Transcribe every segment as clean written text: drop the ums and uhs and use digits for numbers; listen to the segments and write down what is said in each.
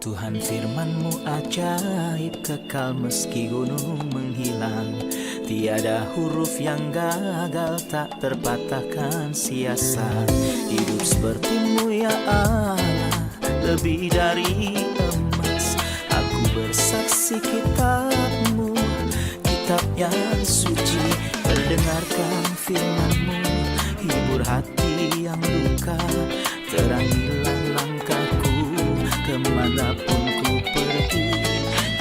Tuhan firman-Mu ajaib, kekal meski gunung menghilang. Tiada huruf yang gagal, tak terpatahkan sia-sia. Hidup seperti-Mu ya Allah, lebih dari emas. Aku bersaksi kitab-Mu, kitab yang suci. Mendengarkan firman-Mu, hibur hati yang luka. Terangilah langkahku kemanapun ku pergi.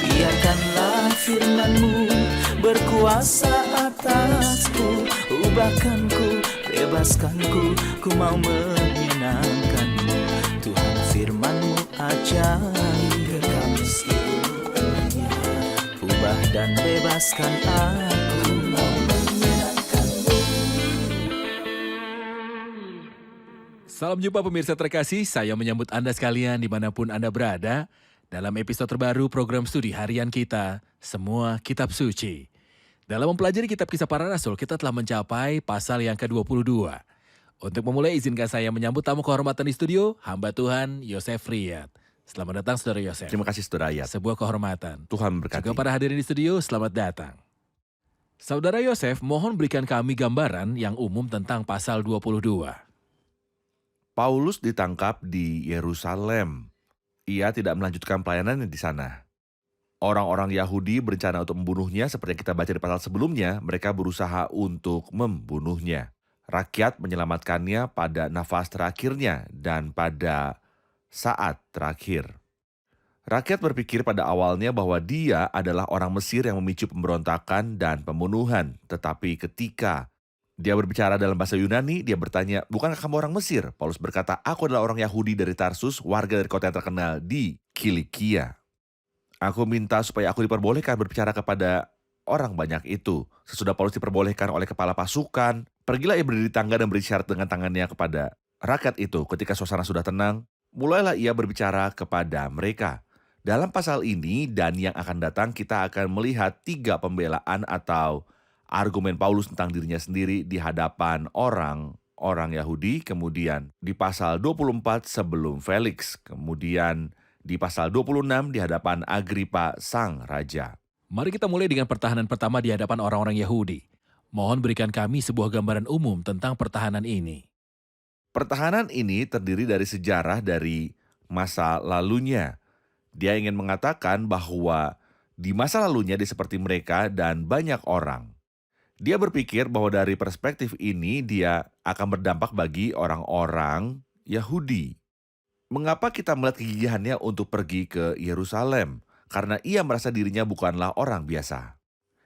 Biarkanlah firman-Mu berkuasa atasku. Ubahkanku, bebaskanku, ku mau menyenangkan-Mu. Tuhan firman-Mu ajaib, kekal meski dunia. Ubah dan bebaskan aku, mau menyenangkan-Mu. Salam jumpa pemirsa terkasih, saya menyambut Anda sekalian dimanapun Anda berada dalam episode terbaru program studi harian kita, Semua Kitab Suci. Dalam mempelajari kitab Kisah Para Rasul, kita telah mencapai pasal yang ke-22. Untuk memulai, izinkan saya menyambut tamu kehormatan di studio, hamba Tuhan Yosef Riyad. Selamat datang Saudara Yosef. Terima kasih Saudara Ayat. Sebuah kehormatan. Tuhan memberkati. Juga para hadirin di studio, selamat datang. Saudara Yosef, mohon berikan kami gambaran yang umum tentang pasal 22. Paulus ditangkap di Yerusalem. Ia tidak melanjutkan pelayanannya di sana. Orang-orang Yahudi berencana untuk membunuhnya seperti yang kita baca di pasal sebelumnya. Mereka berusaha untuk membunuhnya. Rakyat menyelamatkannya pada nafas terakhirnya dan pada saat terakhir. Rakyat berpikir pada awalnya bahwa dia adalah orang Mesir yang memicu pemberontakan dan pembunuhan. Tetapi ketika dia berbicara dalam bahasa Yunani, dia bertanya, "Bukankah kamu orang Mesir?" Paulus berkata, "Aku adalah orang Yahudi dari Tarsus, warga dari kota yang terkenal di Kilikia. Aku minta supaya aku diperbolehkan berbicara kepada orang banyak itu." Sesudah Paulus diperbolehkan oleh kepala pasukan, pergilah ia berdiri di tangga dan berisyarat dengan tangannya kepada rakyat itu. Ketika suasana sudah tenang, mulailah ia berbicara kepada mereka. Dalam pasal ini dan yang akan datang, kita akan melihat 3 pembelaan atau argumen Paulus tentang dirinya sendiri di hadapan orang Yahudi, kemudian di pasal 24 sebelum Felix, kemudian di pasal 26 di hadapan Agripa sang raja. Mari kita mulai dengan pertahanan pertama di hadapan orang-orang Yahudi. Mohon berikan kami sebuah gambaran umum tentang pertahanan ini. Pertahanan ini terdiri dari sejarah dari masa lalunya. Dia ingin mengatakan bahwa di masa lalunya dia seperti mereka dan banyak orang. Dia berpikir bahwa dari perspektif ini dia akan berdampak bagi orang-orang Yahudi. Mengapa kita melihat kegigihannya untuk pergi ke Yerusalem? Karena ia merasa dirinya bukanlah orang biasa.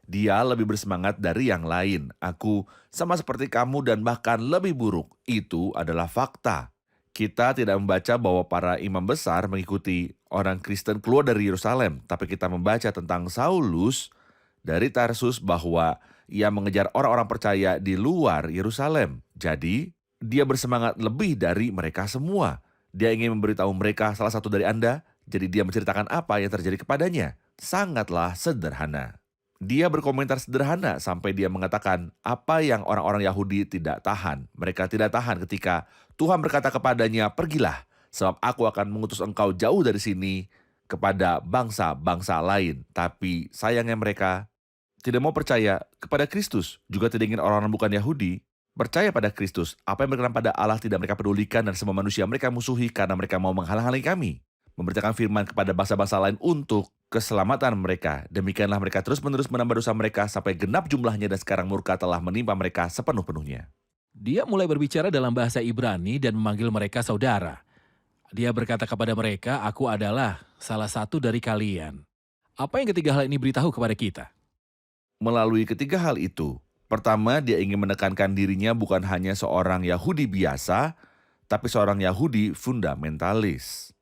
Dia lebih bersemangat dari yang lain. "Aku sama seperti kamu dan bahkan lebih buruk." Itu adalah fakta. Kita tidak membaca bahwa para imam besar mengikuti orang Kristen keluar dari Yerusalem, tapi kita membaca tentang Saulus dari Tarsus bahwa ia mengejar orang-orang percaya di luar Yerusalem. Jadi, dia bersemangat lebih dari mereka semua. Dia ingin memberitahu mereka salah satu dari Anda, jadi dia menceritakan apa yang terjadi kepadanya. Sangatlah sederhana. Dia berkomentar sederhana sampai dia mengatakan apa yang orang-orang Yahudi tidak tahan. Mereka tidak tahan ketika Tuhan berkata kepadanya, "Pergilah, sebab aku akan mengutus engkau jauh dari sini kepada bangsa-bangsa lain." Tapi sayangnya mereka tidak mau percaya kepada Kristus, juga tidak ingin orang-orang bukan Yahudi percaya pada Kristus. Apa yang berkenan pada Allah tidak mereka pedulikan, dan semua manusia mereka musuhi karena mereka mau menghalang-halangi kami, memberitakan firman kepada bangsa-bangsa lain untuk keselamatan mereka. Demikianlah mereka terus-menerus menambah dosa mereka sampai genap jumlahnya, dan sekarang murka telah menimpa mereka sepenuh-penuhnya. Dia mulai berbicara dalam bahasa Ibrani dan memanggil mereka saudara. Dia berkata kepada mereka, "Aku adalah salah satu dari kalian." Apa yang ketiga hal ini beritahu kepada kita? Melalui ketiga hal itu, pertama, dia ingin menekankan dirinya bukan hanya seorang Yahudi biasa, tapi seorang Yahudi fundamentalis.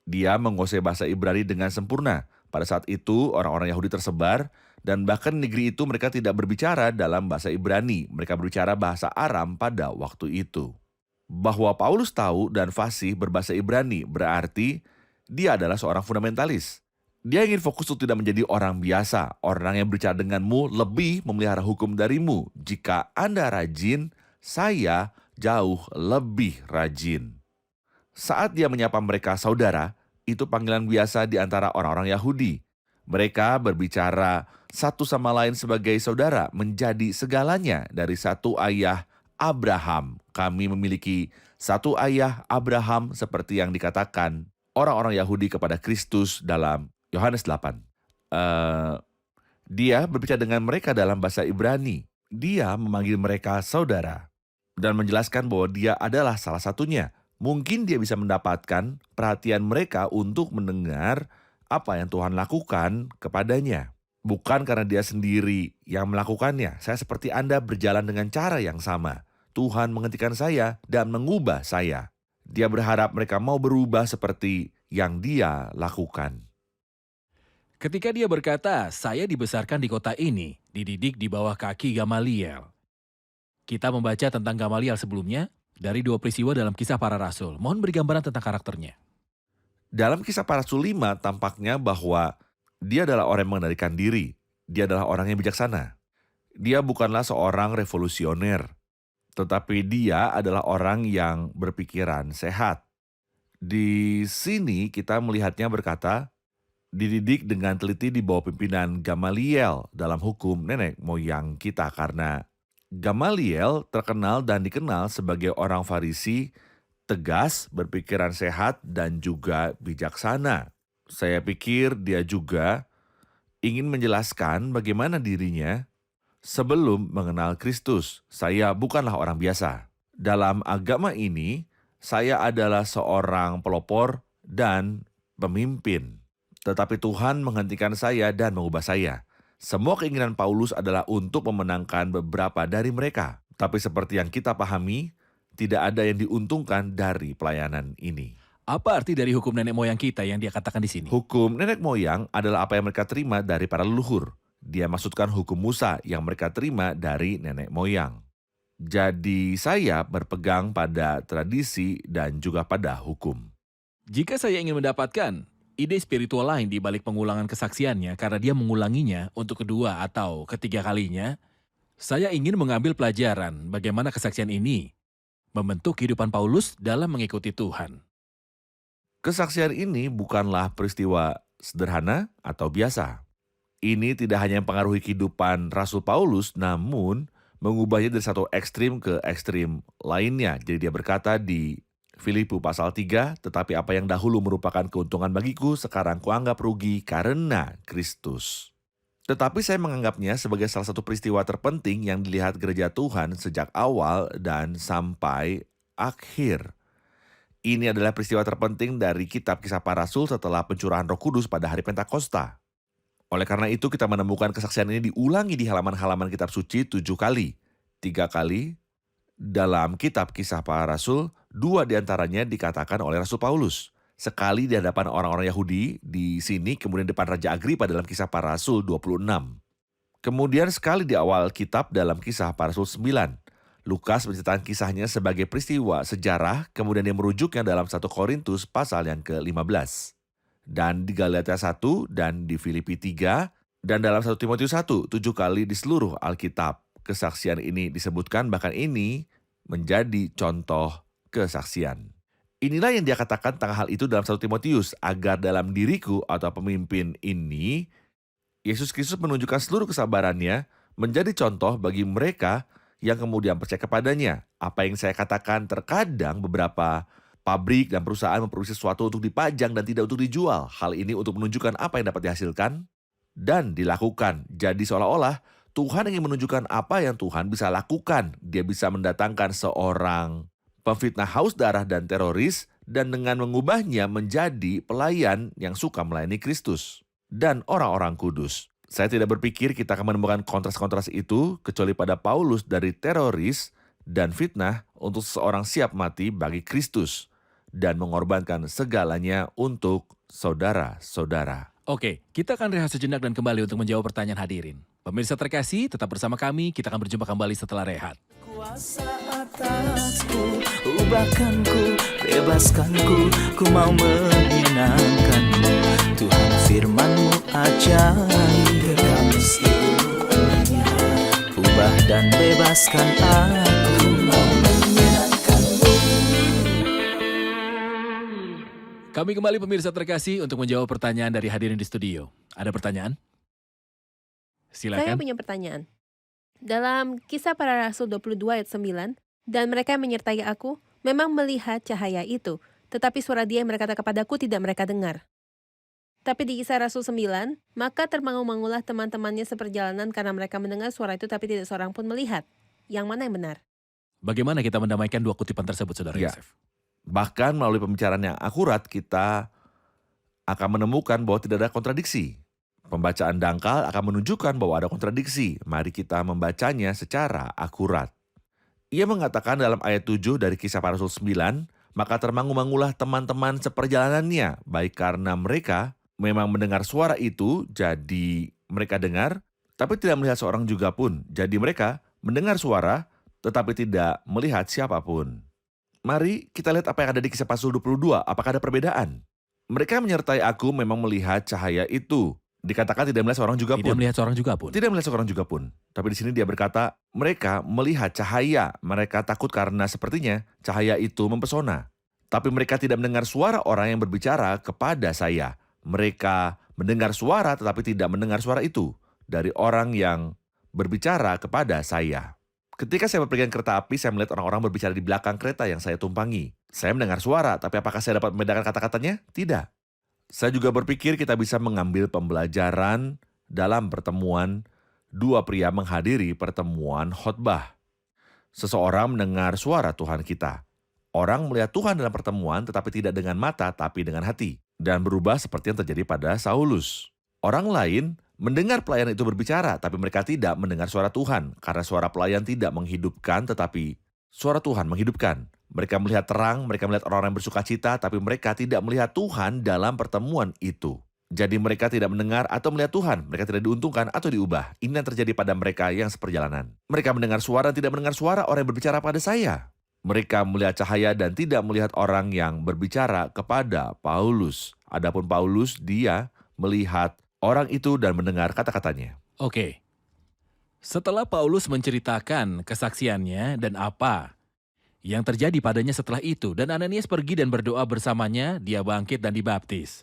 Dia menguasai bahasa Ibrani dengan sempurna. Pada saat itu, orang-orang Yahudi tersebar, dan bahkan di negeri itu mereka tidak berbicara dalam bahasa Ibrani. Mereka berbicara bahasa Aram pada waktu itu. Bahwa Paulus tahu dan fasih berbahasa Ibrani berarti dia adalah seorang fundamentalis. Dia ingin fokus untuk tidak menjadi orang biasa, orang yang berbicara denganmu lebih memelihara hukum darimu. Jika Anda rajin, saya jauh lebih rajin. Saat dia menyapa mereka saudara, itu panggilan biasa di antara orang-orang Yahudi. Mereka berbicara satu sama lain sebagai saudara, menjadi segalanya dari satu ayah Abraham. Kami memiliki satu ayah Abraham seperti yang dikatakan orang-orang Yahudi kepada Kristus dalam Yohanes 8. Dia berbicara dengan mereka dalam bahasa Ibrani. Dia memanggil mereka saudara dan menjelaskan bahwa dia adalah salah satunya. Mungkin dia bisa mendapatkan perhatian mereka untuk mendengar apa yang Tuhan lakukan kepadanya. Bukan karena dia sendiri yang melakukannya. Saya seperti Anda berjalan dengan cara yang sama. Tuhan menghentikan saya dan mengubah saya. Dia berharap mereka mau berubah seperti yang dia lakukan. Ketika dia berkata, saya dibesarkan di kota ini, dididik di bawah kaki Gamaliel. Kita membaca tentang Gamaliel sebelumnya dari 2 peristiwa dalam Kisah Para Rasul. Mohon beri gambaran tentang karakternya. Dalam Kisah Para Rasul 5 tampaknya bahwa dia adalah orang yang mengendalikan diri. Dia adalah orang yang bijaksana. Dia bukanlah seorang revolusioner, tetapi dia adalah orang yang berpikiran sehat. Di sini kita melihatnya berkata, dididik dengan teliti di bawah pimpinan Gamaliel dalam hukum nenek moyang kita, karena Gamaliel terkenal dan dikenal sebagai orang Farisi, tegas, berpikiran sehat, dan juga bijaksana. Saya pikir dia juga ingin menjelaskan bagaimana dirinya sebelum mengenal Kristus. Saya bukanlah orang biasa. Dalam agama ini, saya adalah seorang pelopor dan pemimpin. Tetapi Tuhan menghentikan saya dan mengubah saya. Semua keinginan Paulus adalah untuk memenangkan beberapa dari mereka. Tapi seperti yang kita pahami, tidak ada yang diuntungkan dari pelayanan ini. Apa arti dari hukum nenek moyang kita yang dia katakan di sini? Hukum nenek moyang adalah apa yang mereka terima dari para leluhur. Dia maksudkan hukum Musa yang mereka terima dari nenek moyang. Jadi saya berpegang pada tradisi dan juga pada hukum. Jika saya ingin mendapatkan ide spiritual lain di balik pengulangan kesaksiannya karena dia mengulanginya untuk kedua atau ketiga kalinya, saya ingin mengambil pelajaran bagaimana kesaksian ini membentuk kehidupan Paulus dalam mengikuti Tuhan. Kesaksian ini bukanlah peristiwa sederhana atau biasa. Ini tidak hanya mempengaruhi kehidupan Rasul Paulus, namun mengubahnya dari satu ekstrim ke ekstrim lainnya. Jadi dia berkata di Filipi pasal 3, tetapi apa yang dahulu merupakan keuntungan bagiku, sekarang kuanggap rugi karena Kristus. Tetapi saya menganggapnya sebagai salah satu peristiwa terpenting yang dilihat gereja Tuhan sejak awal dan sampai akhir. Ini adalah peristiwa terpenting dari kitab Kisah Para Rasul setelah pencurahan Roh Kudus pada hari Pentakosta. Oleh karena itu kita menemukan kesaksian ini diulangi di halaman-halaman kitab suci 7 kali. 3 kali dalam kitab Kisah Para Rasul, 2 diantaranya dikatakan oleh Rasul Paulus. Sekali di hadapan orang-orang Yahudi di sini, kemudian depan Raja Agripa dalam Kisah Para Rasul 26. Kemudian sekali di awal kitab dalam Kisah Para Rasul 9. Lukas menceritakan kisahnya sebagai peristiwa sejarah, kemudian dia merujuknya dalam 1 Korintus pasal yang ke-15. Dan di Galatia 1 dan di Filipi 3, dan dalam 1 Timotius 1, 7 kali di seluruh Alkitab. Kesaksian ini disebutkan, bahkan ini menjadi contoh kesaksian. Inilah yang dia katakan tentang hal itu dalam 1 Timotius, agar dalam diriku atau pemimpin ini, Yesus Kristus menunjukkan seluruh kesabarannya menjadi contoh bagi mereka yang kemudian percaya kepadanya. Apa yang saya katakan, terkadang beberapa pabrik dan perusahaan memproduksi sesuatu untuk dipajang dan tidak untuk dijual. Hal ini untuk menunjukkan apa yang dapat dihasilkan dan dilakukan. Jadi seolah-olah Tuhan ingin menunjukkan apa yang Tuhan bisa lakukan. Dia bisa mendatangkan seorang pemfitnah haus darah dan teroris, dan dengan mengubahnya menjadi pelayan yang suka melayani Kristus dan orang-orang kudus. Saya tidak berpikir kita akan menemukan kontras-kontras itu kecuali pada Paulus dari teroris dan fitnah untuk seorang siap mati bagi Kristus dan mengorbankan segalanya untuk saudara-saudara. Oke, kita akan rehat sejenak dan kembali untuk menjawab pertanyaan hadirin. Pemirsa terkasih, tetap bersama kami, kita akan berjumpa kembali setelah rehat. Kuasa atasku, ubahkanku, bebaskanku, ku mau menyenangkanmu. Tuhan firman-Mu ajaib, ubah dan bebaskan aku, mau menyenangkanmu. Kami kembali pemirsa terkasih untuk menjawab pertanyaan dari hadirin di studio. Ada pertanyaan? Saya Silakan. punya pertanyaan. Dalam Kisah Para Rasul 22 ayat 9, dan mereka yang menyertai aku memang melihat cahaya itu, tetapi suara dia yang berkata kepadaku tidak mereka dengar. Tapi di Kisah Rasul 9, maka termangu-mangulah teman-temannya seperjalanan karena mereka mendengar suara itu tapi tidak seorang pun melihat. Yang mana yang benar? Bagaimana kita mendamaikan dua kutipan tersebut, Saudara Ya. Yosef? Bahkan melalui pembicaraan yang akurat, kita akan menemukan bahwa tidak ada kontradiksi. Pembacaan dangkal akan menunjukkan bahwa ada kontradiksi. Mari kita membacanya secara akurat. Ia mengatakan dalam ayat 7 dari Kisah Para Rasul 9, maka termangu-mangulah teman-teman seperjalanannya, baik karena mereka memang mendengar suara itu, jadi mereka dengar, tapi tidak melihat seorang juga pun. Jadi mereka mendengar suara, tetapi tidak melihat siapapun. Mari kita lihat apa yang ada di Kisah Para Rasul 22. Apakah ada perbedaan? Mereka menyertai aku memang melihat cahaya itu. Dikatakan tidak melihat seorang juga Tidak pun. melihat seorang juga pun. Tidak melihat seorang juga pun. Tapi di sini dia berkata, mereka melihat cahaya. Mereka takut karena sepertinya cahaya itu mempesona. Tapi mereka tidak mendengar suara orang yang berbicara kepada saya. Mereka mendengar suara tetapi tidak mendengar suara itu dari orang yang berbicara kepada saya. Ketika saya berpergian kereta api, saya melihat orang-orang berbicara di belakang kereta yang saya tumpangi. Saya mendengar suara, tapi apakah saya dapat membedakan kata-katanya? Tidak. Saya juga berpikir kita bisa mengambil pembelajaran dalam pertemuan dua pria menghadiri pertemuan khotbah. Seseorang mendengar suara Tuhan kita. Orang melihat Tuhan dalam pertemuan tetapi tidak dengan mata tapi dengan hati. Dan berubah seperti yang terjadi pada Saulus. Orang lain mendengar pelayan itu berbicara tapi mereka tidak mendengar suara Tuhan. Karena suara pelayan tidak menghidupkan tetapi suara Tuhan menghidupkan. Mereka melihat terang, mereka melihat orang-orang yang bersuka cita, tapi mereka tidak melihat Tuhan dalam pertemuan itu. Jadi mereka tidak mendengar atau melihat Tuhan, mereka tidak diuntungkan atau diubah. Ini yang terjadi pada mereka yang seperjalanan. Mereka mendengar suara dan tidak mendengar suara orang yang berbicara pada saya. Mereka melihat cahaya dan tidak melihat orang yang berbicara kepada Paulus. Adapun Paulus, dia melihat orang itu dan mendengar kata-katanya. Oke. Setelah Paulus menceritakan kesaksiannya dan apa yang terjadi padanya setelah itu, dan Ananias pergi dan berdoa bersamanya, dia bangkit dan dibaptis.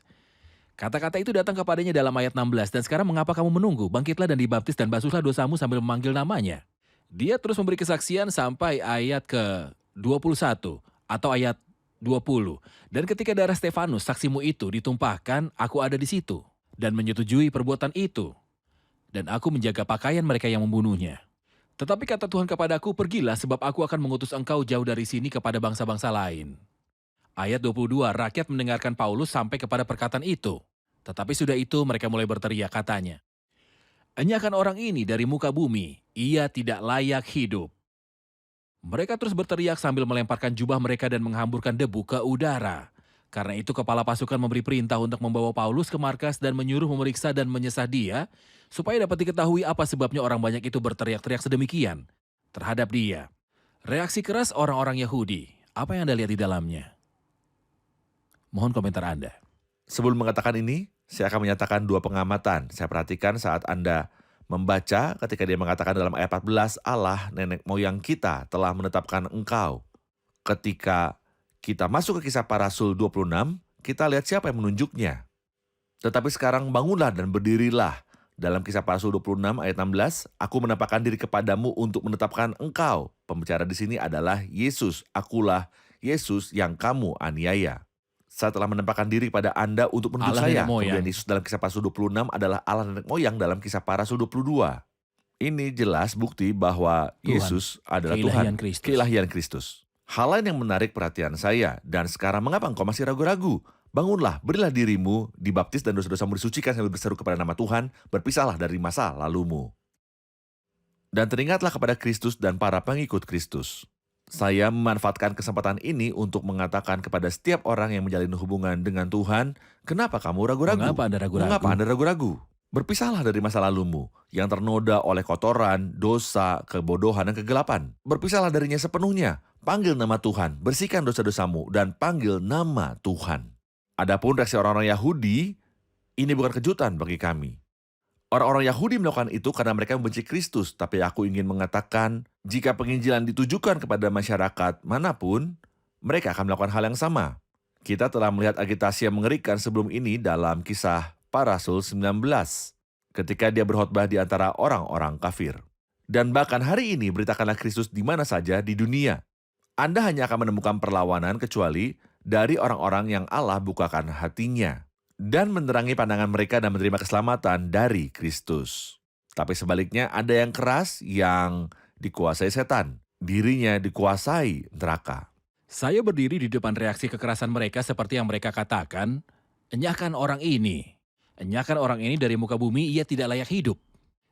Kata-kata itu datang kepadanya dalam ayat 16, dan sekarang mengapa kamu menunggu? Bangkitlah dan dibaptis dan basuhlah dosamu sambil memanggil namanya. Dia terus memberi kesaksian sampai ayat ke-21 atau ayat 20. Dan ketika darah Stefanus, saksimu itu ditumpahkan, aku ada di situ dan menyetujui perbuatan itu. Dan aku menjaga pakaian mereka yang membunuhnya. Tetapi kata Tuhan kepadaku, pergilah sebab aku akan mengutus engkau jauh dari sini kepada bangsa-bangsa lain. Ayat 22, rakyat mendengarkan Paulus sampai kepada perkataan itu. Tetapi sudah itu mereka mulai berteriak katanya, enyahkan orang ini dari muka bumi, ia tidak layak hidup. Mereka terus berteriak sambil melemparkan jubah mereka dan menghamburkan debu ke udara. Karena itu kepala pasukan memberi perintah untuk membawa Paulus ke markas dan menyuruh memeriksa dan menyesah dia, supaya dapat diketahui apa sebabnya orang banyak itu berteriak-teriak sedemikian terhadap dia. Reaksi keras orang-orang Yahudi, apa yang Anda lihat di dalamnya? Mohon komentar Anda. Sebelum mengatakan ini, saya akan menyatakan dua pengamatan. Saya perhatikan saat Anda membaca ketika dia mengatakan dalam ayat 14, Allah nenek moyang kita telah menetapkan engkau. Ketika kita masuk ke Kisah Para Rasul 26, kita lihat siapa yang menunjuknya. Tetapi sekarang bangunlah dan berdirilah. Dalam Kisah Para Rasul 26 ayat 16, aku menampakkan diri kepadamu untuk menetapkan engkau. Pembicara di sini adalah Yesus. Akulah Yesus yang kamu aniaya. Saya telah menempatkan diri pada Anda untuk menunjuk Allah saya. nenek moyang. Kemudian Yesus dalam Kisah Para Rasul 26 adalah Allah nenek moyang dalam Kisah Para Rasul 22. Ini jelas bukti bahwa Tuhan, Yesus adalah keilahian Tuhan, Kristus. keilahian Kristus. Hal lain yang menarik perhatian saya, dan sekarang mengapa engkau masih ragu-ragu? Bangunlah, berilah dirimu, dibaptis dan dosa-dosamu disucikan sambil berseru kepada nama Tuhan, berpisahlah dari masa lalumu. Dan teringatlah kepada Kristus dan para pengikut Kristus. Saya memanfaatkan kesempatan ini untuk mengatakan kepada setiap orang yang menjalin hubungan dengan Tuhan, kenapa kamu ragu-ragu? Mengapa Anda ragu-ragu? Mengapa Anda ragu-ragu? Berpisahlah dari masa lalumu yang ternoda oleh kotoran, dosa, kebodohan, dan kegelapan. Berpisahlah darinya sepenuhnya. Panggil nama Tuhan, bersihkan dosa-dosamu, dan panggil nama Tuhan. Adapun reaksi orang-orang Yahudi, ini bukan kejutan bagi kami. Orang-orang Yahudi melakukan itu karena mereka membenci Kristus, tapi aku ingin mengatakan, jika penginjilan ditujukan kepada masyarakat manapun, mereka akan melakukan hal yang sama. Kita telah melihat agitasi yang mengerikan sebelum ini dalam Kisah Para Rasul 19, ketika dia berkhotbah di antara orang-orang kafir. Dan bahkan hari ini beritakanlah Kristus di mana saja di dunia. Anda hanya akan menemukan perlawanan kecuali dari orang-orang yang Allah bukakan hatinya dan menerangi pandangan mereka dan menerima keselamatan dari Kristus. Tapi sebaliknya ada yang keras yang dikuasai setan, dirinya dikuasai neraka. Saya berdiri di depan reaksi kekerasan mereka seperti yang mereka katakan, enyahkan orang ini. Enyahkan orang ini dari muka bumi, ia tidak layak hidup.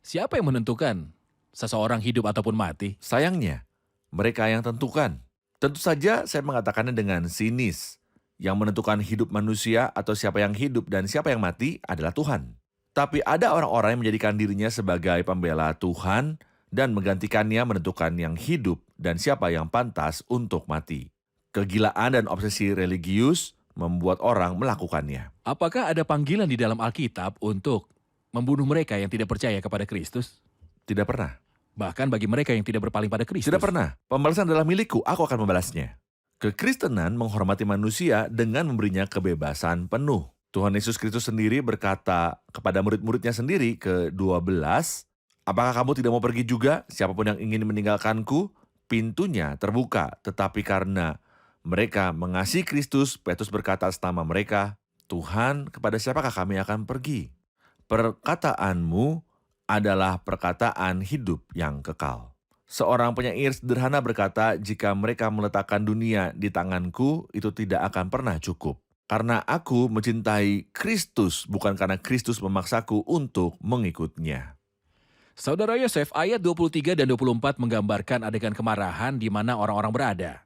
Siapa yang menentukan seseorang hidup ataupun mati? Sayangnya, mereka yang tentukan. Tentu saja saya mengatakannya dengan sinis. Yang menentukan hidup manusia atau siapa yang hidup dan siapa yang mati adalah Tuhan. Tapi ada orang-orang yang menjadikan dirinya sebagai pembela Tuhan dan menggantikannya menentukan yang hidup dan siapa yang pantas untuk mati. Kegilaan dan obsesi religius membuat orang melakukannya. Apakah ada panggilan di dalam Alkitab untuk membunuh mereka yang tidak percaya kepada Kristus? Tidak pernah. Bahkan bagi mereka yang tidak berpaling pada Kristus. Tidak pernah. Pembalasan adalah milikku, aku akan membalasnya. Kekristenan menghormati manusia dengan memberinya kebebasan penuh. Tuhan Yesus Kristus sendiri berkata kepada murid-muridnya sendiri ke-12, apakah kamu tidak mau pergi juga? Siapapun yang ingin meninggalkanku, pintunya terbuka. Tetapi karena mereka mengasihi Kristus, Petrus berkata atas nama mereka, Tuhan, kepada siapakah kami akan pergi? Perkataanmu adalah perkataan hidup yang kekal. Seorang penyair sederhana berkata, jika mereka meletakkan dunia di tanganku, itu tidak akan pernah cukup. Karena aku mencintai Kristus, bukan karena Kristus memaksaku untuk mengikutnya. Saudara Yosef, ayat 23 dan 24 menggambarkan adegan kemarahan di mana orang-orang berada.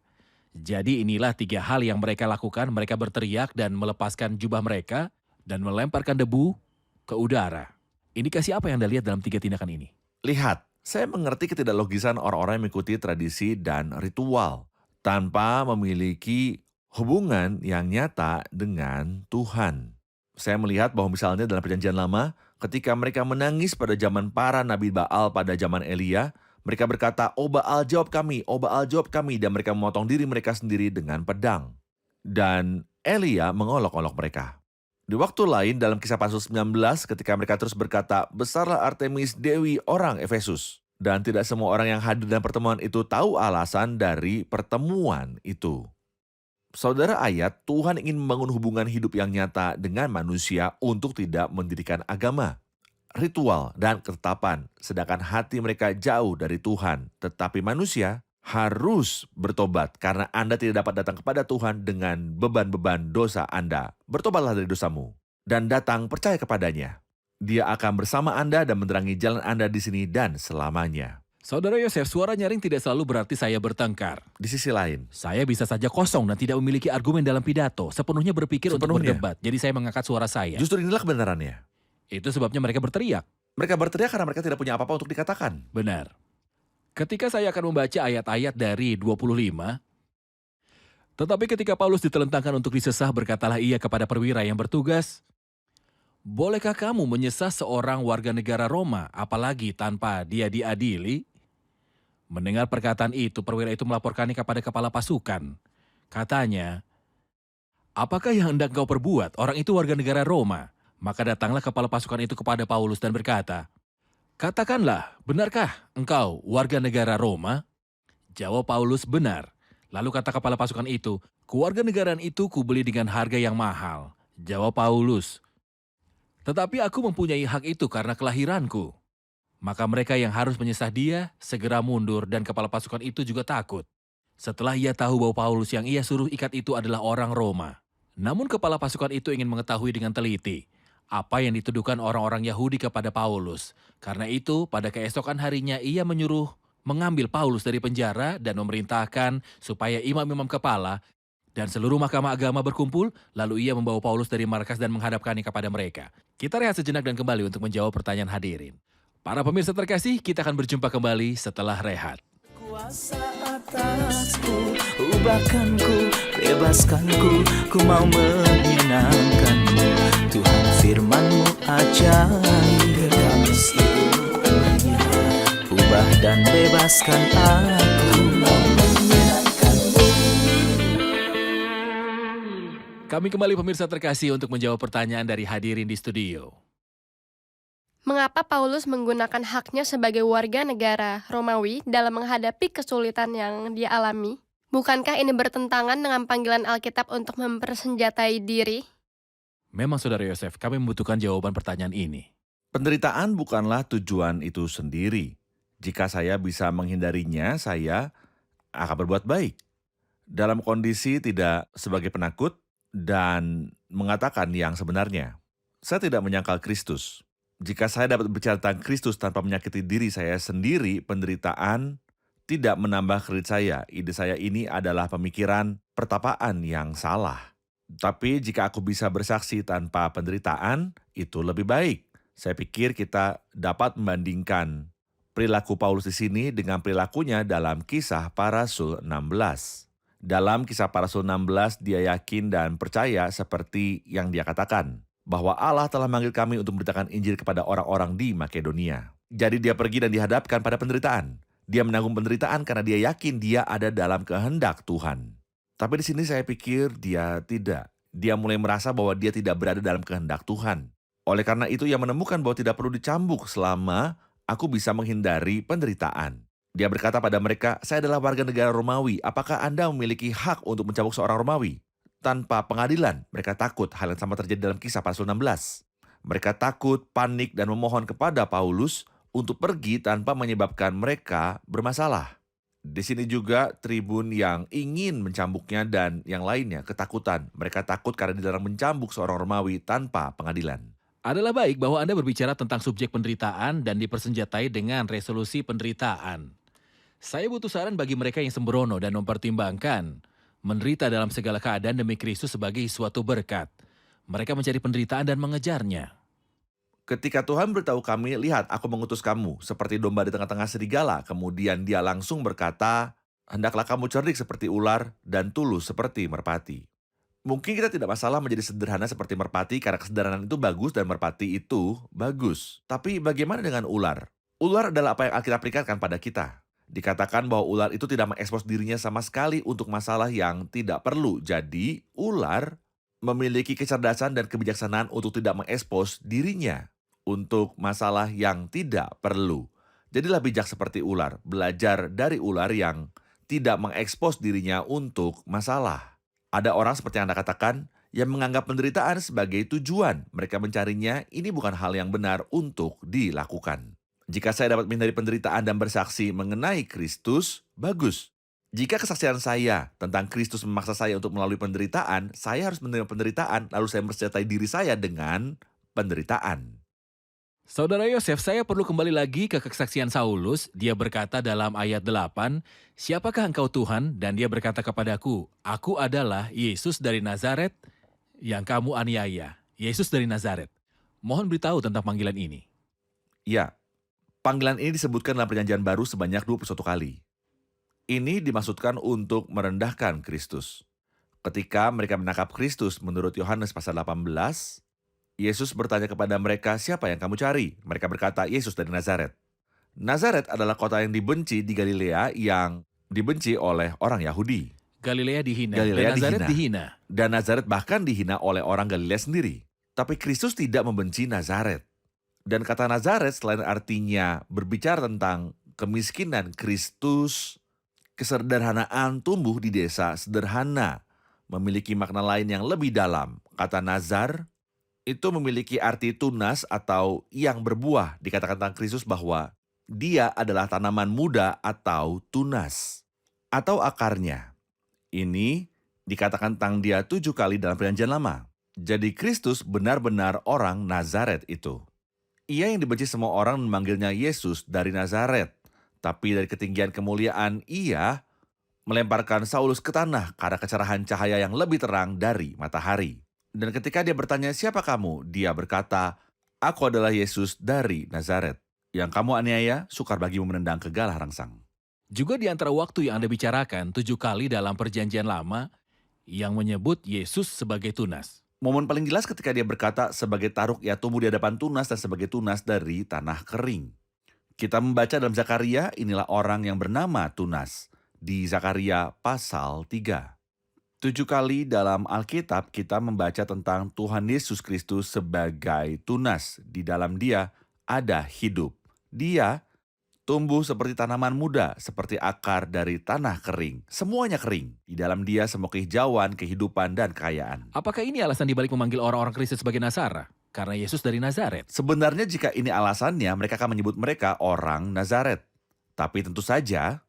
Jadi inilah 3 hal yang mereka lakukan. Mereka berteriak dan melepaskan jubah mereka dan melemparkan debu ke udara. Indikasi apa yang Anda lihat dalam 3 tindakan ini? Lihat, saya mengerti ketidaklogisan orang-orang yang mengikuti tradisi dan ritual tanpa memiliki hubungan yang nyata dengan Tuhan. Saya melihat bahwa misalnya dalam Perjanjian Lama, ketika mereka menangis pada zaman para Nabi Baal pada zaman Elia, mereka berkata, oh Baal jawab kami, oh Baal jawab kami, dan mereka memotong diri mereka sendiri dengan pedang. Dan Elia mengolok-olok mereka. Di waktu lain dalam Kisah Pasal 19 ketika mereka terus berkata, besarlah Artemis Dewi orang Efesus. Dan tidak semua orang yang hadir dalam pertemuan itu tahu alasan dari pertemuan itu. Saudara, ayat Tuhan ingin membangun hubungan hidup yang nyata dengan manusia untuk tidak mendirikan agama, ritual, dan ketetapan. Sedangkan hati mereka jauh dari Tuhan. Tetapi manusia harus bertobat karena Anda tidak dapat datang kepada Tuhan dengan beban-beban dosa Anda. Bertobatlah dari dosamu dan datang percaya kepadanya. Dia akan bersama Anda dan menerangi jalan Anda di sini dan selamanya. Saudara Yosef, suara nyaring tidak selalu berarti saya bertengkar. Di sisi lain, Saya bisa saja kosong dan tidak memiliki argumen dalam pidato, sepenuhnya berpikir untuk Sepenuhnya. berdebat. Jadi saya mengangkat suara saya. justru inilah kebenarannya. Itu sebabnya mereka berteriak. Mereka berteriak karena mereka tidak punya apa-apa untuk dikatakan. Benar. Ketika saya akan membaca ayat-ayat dari 25, tetapi ketika Paulus ditelentangkan untuk disesah, berkatalah ia kepada perwira yang bertugas, bolehkah kamu menyesah seorang warga negara Roma, apalagi tanpa dia diadili? Mendengar perkataan itu, perwira itu melaporkannya kepada kepala pasukan. Katanya, apakah yang hendak kau perbuat? Orang itu warga negara Roma. Maka datanglah kepala pasukan itu kepada Paulus dan berkata, katakanlah, benarkah engkau warga negara Roma? Jawab Paulus, benar. Lalu kata kepala pasukan itu, kewarga negaraan itu kubeli dengan harga yang mahal. Jawab Paulus, tetapi aku mempunyai hak itu karena kelahiranku. Maka mereka yang harus menyesah dia segera mundur dan kepala pasukan itu juga takut. Setelah ia tahu bahwa Paulus yang ia suruh ikat itu adalah orang Roma. Namun kepala pasukan itu ingin mengetahui dengan teliti apa yang dituduhkan orang-orang Yahudi kepada Paulus. Karena itu, pada keesokan harinya ia menyuruh mengambil Paulus dari penjara dan memerintahkan supaya imam-imam kepala dan seluruh mahkamah agama berkumpul, lalu ia membawa Paulus dari markas dan menghadapkannya kepada mereka. Kita rehat sejenak dan kembali untuk menjawab pertanyaan hadirin. Para pemirsa terkasih, kita akan berjumpa kembali setelah rehat. Kuasa atasku, ubahkanku, bebaskanku, ku mau menyenangkanmu. Tuhan firman-Mu ajaib, kami seluruhnya. Ubah dan bebaskan aku, mau menyenangkanmu. Kami kembali pemirsa terkasih untuk menjawab pertanyaan dari hadirin di studio. Mengapa Paulus menggunakan haknya sebagai warga negara Romawi dalam menghadapi kesulitan yang dia alami? Bukankah ini bertentangan dengan panggilan Alkitab untuk mempersenjatai diri? Memang Saudara Yosef, kami membutuhkan jawaban pertanyaan ini. Penderitaan bukanlah tujuan itu sendiri. Jika saya bisa menghindarinya, saya akan berbuat baik. Dalam kondisi tidak sebagai penakut dan mengatakan yang sebenarnya. Saya tidak menyangkal Kristus. Jika saya dapat berbicara tentang Kristus tanpa menyakiti diri saya sendiri, penderitaan tidak menambah kredit saya. Ide saya ini adalah pemikiran pertapaan yang salah. Tapi jika aku bisa bersaksi tanpa penderitaan, itu lebih baik. Saya pikir kita dapat membandingkan perilaku Paulus di sini dengan perilakunya dalam Kisah Para Rasul 16. Dalam Kisah Para Rasul 16, dia yakin dan percaya seperti yang dia katakan, bahwa Allah telah memanggil kami untuk memberitakan Injil kepada orang-orang di Makedonia. Jadi dia pergi dan dihadapkan pada penderitaan. Dia menanggung penderitaan karena dia yakin dia ada dalam kehendak Tuhan. Tapi di sini saya pikir dia tidak. Dia mulai merasa bahwa dia tidak berada dalam kehendak Tuhan. Oleh karena itu ia menemukan bahwa tidak perlu dicambuk selama aku bisa menghindari penderitaan. Dia berkata pada mereka, saya adalah warga negara Romawi. Apakah Anda memiliki hak untuk mencambuk seorang Romawi? Tanpa pengadilan, mereka takut. Hal yang sama terjadi dalam Kisah Para Rasul 16. Mereka takut, panik, dan memohon kepada Paulus untuk pergi tanpa menyebabkan mereka bermasalah. Di sini juga tribun yang ingin mencambuknya dan yang lainnya ketakutan. Mereka takut karena dilarang mencambuk seorang Romawi tanpa pengadilan. Adalah baik bahwa Anda berbicara tentang subjek penderitaan dan dipersenjatai dengan resolusi penderitaan. Saya butuh saran bagi mereka yang sembrono dan mempertimbangkan menderita dalam segala keadaan demi Kristus sebagai suatu berkat. Mereka mencari penderitaan dan mengejarnya. Ketika Tuhan beritahu kami, lihat aku mengutus kamu seperti domba di tengah-tengah serigala. Kemudian dia langsung berkata, hendaklah kamu cerdik seperti ular dan tulus seperti merpati. Mungkin kita tidak masalah menjadi sederhana seperti merpati karena kesederhanaan itu bagus dan merpati itu bagus. Tapi bagaimana dengan ular? Ular adalah apa yang Alkitab perikatkan pada kita. Dikatakan bahwa ular itu tidak mengekspos dirinya sama sekali untuk masalah yang tidak perlu. Jadi, ular memiliki kecerdasan dan kebijaksanaan untuk tidak mengekspos dirinya untuk masalah yang tidak perlu. Jadilah bijak seperti ular, belajar dari ular yang tidak mengekspos dirinya untuk masalah. Ada orang seperti yang Anda katakan yang menganggap penderitaan sebagai tujuan. Mereka mencarinya, ini bukan hal yang benar untuk dilakukan. Jika saya dapat menghindari penderitaan dan bersaksi mengenai Kristus, bagus. Jika kesaksian saya tentang Kristus memaksa saya untuk melalui penderitaan, saya harus menerima penderitaan, lalu saya bersertai diri saya dengan penderitaan. Saudara Yosef, saya perlu kembali lagi ke kesaksian Saulus. Dia berkata dalam ayat 8, siapakah engkau Tuhan? Dan dia berkata kepadaku, aku adalah Yesus dari Nazaret yang kamu aniaya. Yesus dari Nazaret. Mohon beritahu tentang panggilan ini. Ya, panggilan ini disebutkan dalam Perjanjian Baru sebanyak 21 kali. Ini dimaksudkan untuk merendahkan Kristus. Ketika mereka menangkap Kristus menurut Yohanes pasal 18, Yesus bertanya kepada mereka, siapa yang kamu cari? Mereka berkata, Yesus dari Nazaret. Nazaret adalah kota yang dibenci di Galilea yang dibenci oleh orang Yahudi. Galilea dihina, Galilea dan Nazaret dihina. dihina. Dan Nazaret bahkan dihina oleh orang Galilea sendiri. Tapi Kristus tidak membenci Nazaret. Dan kata Nazaret selain artinya berbicara tentang kemiskinan, Kristus, kesederhanaan tumbuh di desa sederhana, memiliki makna lain yang lebih dalam. Kata Nazar itu memiliki arti tunas atau yang berbuah. Dikatakan tentang Kristus bahwa dia adalah tanaman muda atau tunas. Atau akarnya. Ini dikatakan tentang dia 7 kali dalam Perjanjian Lama. Jadi Kristus benar-benar orang Nazaret itu. Ia yang dibenci semua orang memanggilnya Yesus dari Nazaret. Tapi dari ketinggian kemuliaan ia melemparkan Saulus ke tanah karena kecerahan cahaya yang lebih terang dari matahari. Dan ketika dia bertanya, siapa kamu? Dia berkata, aku adalah Yesus dari Nazaret. Yang kamu aniaya, sukar bagimu menendang ke galah rangsang. Juga di antara waktu yang Anda bicarakan 7 kali dalam Perjanjian Lama yang menyebut Yesus sebagai tunas. Momen paling jelas ketika dia berkata, sebagai taruk ia tumbuh di hadapan tunas dan sebagai tunas dari tanah kering. Kita membaca dalam Zakaria, inilah orang yang bernama Tunas. Di Zakaria pasal 3. 7 kali dalam Alkitab kita membaca tentang Tuhan Yesus Kristus sebagai tunas. Di dalam Dia ada hidup. Dia tumbuh seperti tanaman muda, seperti akar dari tanah kering. Semuanya kering. Di dalam Dia semua kehijauan, kehidupan, dan kekayaan. Apakah ini alasan dibalik memanggil orang-orang Kristen sebagai Nasara? Karena Yesus dari Nazaret. Sebenarnya jika ini alasannya, mereka akan menyebut mereka orang Nazaret. Tapi tentu saja,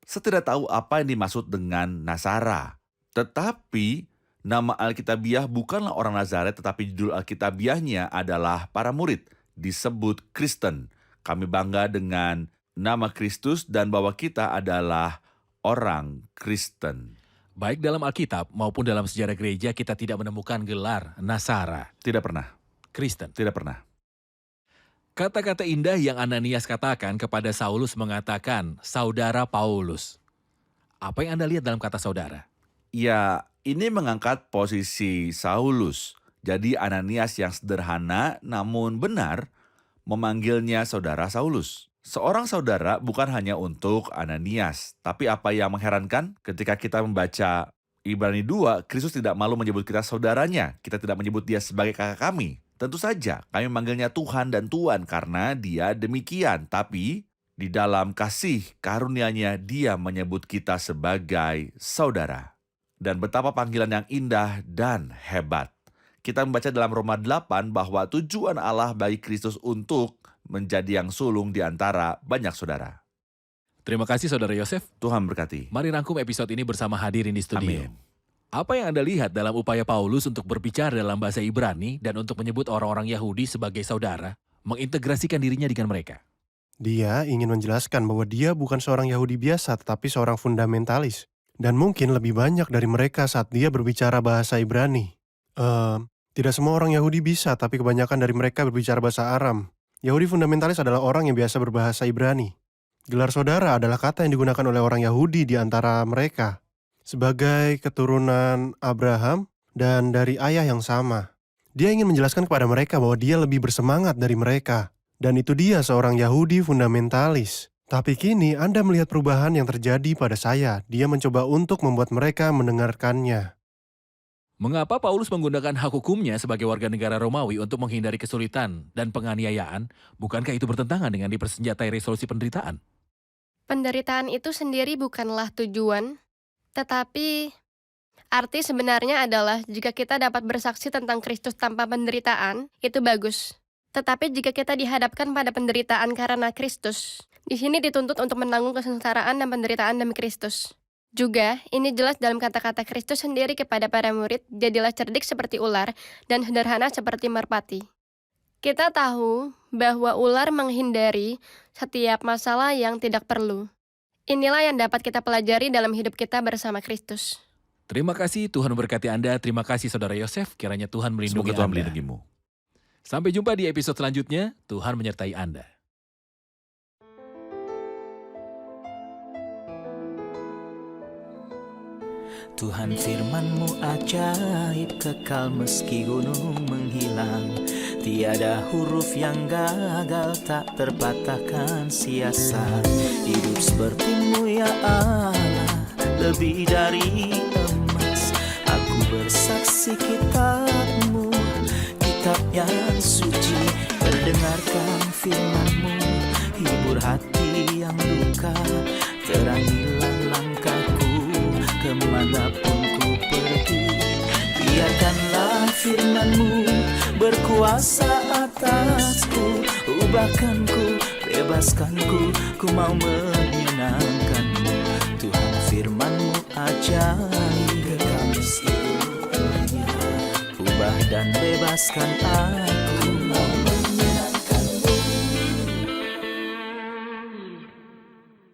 saya tidak tahu apa yang dimaksud dengan Nasara. Tetapi, nama Alkitabiah bukanlah orang Nazaret, tetapi judul Alkitabiahnya adalah para murid, disebut Kristen. Kami bangga dengan nama Kristus dan bahwa kita adalah orang Kristen. Baik dalam Alkitab maupun dalam sejarah gereja kita tidak menemukan gelar Nasara. Tidak pernah, Kristen. tidak pernah. Kata-kata indah yang Ananias katakan kepada Saulus mengatakan, Saudara Paulus. Apa yang Anda lihat dalam kata saudara? Ya, ini mengangkat posisi Saulus. Jadi Ananias yang sederhana namun benar memanggilnya saudara Saulus. Seorang saudara bukan hanya untuk Ananias, tapi apa yang mengherankan ketika kita membaca Ibrani 2, Kristus tidak malu menyebut kita saudaranya. Kita tidak menyebut dia sebagai kakak kami. Tentu saja kami memanggilnya Tuhan dan Tuan karena dia demikian. Tapi di dalam kasih karunia-Nya dia menyebut kita sebagai saudara. Dan betapa panggilan yang indah dan hebat. Kita membaca dalam Roma 8 bahwa tujuan Allah bagi Kristus untuk menjadi yang sulung di antara banyak saudara. Terima kasih Saudara Yosef. Tuhan berkati. Mari rangkum episode ini bersama hadirin di studio. Amin. Apa yang Anda lihat dalam upaya Paulus untuk berbicara dalam bahasa Ibrani dan untuk menyebut orang-orang Yahudi sebagai saudara, mengintegrasikan dirinya dengan mereka? Dia ingin menjelaskan bahwa dia bukan seorang Yahudi biasa, tetapi seorang fundamentalis. Dan mungkin lebih banyak dari mereka saat dia berbicara bahasa Ibrani. Tidak semua orang Yahudi bisa, tapi kebanyakan dari mereka berbicara bahasa Aram. Yahudi fundamentalis adalah orang yang biasa berbahasa Ibrani. Gelar saudara adalah kata yang digunakan oleh orang Yahudi di antara mereka. Sebagai keturunan Abraham dan dari ayah yang sama. Dia ingin menjelaskan kepada mereka bahwa dia lebih bersemangat dari mereka. Dan itu dia seorang Yahudi fundamentalis. Tapi kini Anda melihat perubahan yang terjadi pada saya. Dia mencoba untuk membuat mereka mendengarkannya. Mengapa Paulus menggunakan hak hukumnya sebagai warga negara Romawi untuk menghindari kesulitan dan penganiayaan? Bukankah itu bertentangan dengan dipersenjatai resolusi penderitaan? Penderitaan itu sendiri bukanlah tujuan, tetapi arti sebenarnya adalah jika kita dapat bersaksi tentang Kristus tanpa penderitaan, itu bagus. Tetapi jika kita dihadapkan pada penderitaan karena Kristus, di sini dituntut untuk menanggung kesengsaraan dan penderitaan demi Kristus. Juga, ini jelas dalam kata-kata Kristus sendiri kepada para murid, jadilah cerdik seperti ular dan sederhana seperti merpati. Kita tahu bahwa ular menghindari setiap masalah yang tidak perlu. Inilah yang dapat kita pelajari dalam hidup kita bersama Kristus. Terima kasih, Tuhan memberkati Anda. Terima kasih Saudara Yosef, kiranya Tuhan melindungi Semoga Tuhan Anda. melindungimu. Sampai jumpa di episode selanjutnya. Tuhan menyertai Anda. Tuhan firman-Mu ajaib, kekal meski gunung menghilang. Tiada huruf yang gagal, tak terpatahkan sia-sia. Hidup seperti-Mu ya Allah, lebih dari emas. Aku bersaksi kitab-Mu, kitab yang suci. Terdengarkan firman-Mu, hibur hati yang luka. Terangilah langkahku kemanapun ku pergi. Biarkanlah firman-Mu berkuasa atasku. Ubahkanku, bebaskanku, ku mau menyenangkan-Mu. Tuhan firman-Mu ajaib, kekal meski dunia. Ubah dan bebaskan aku.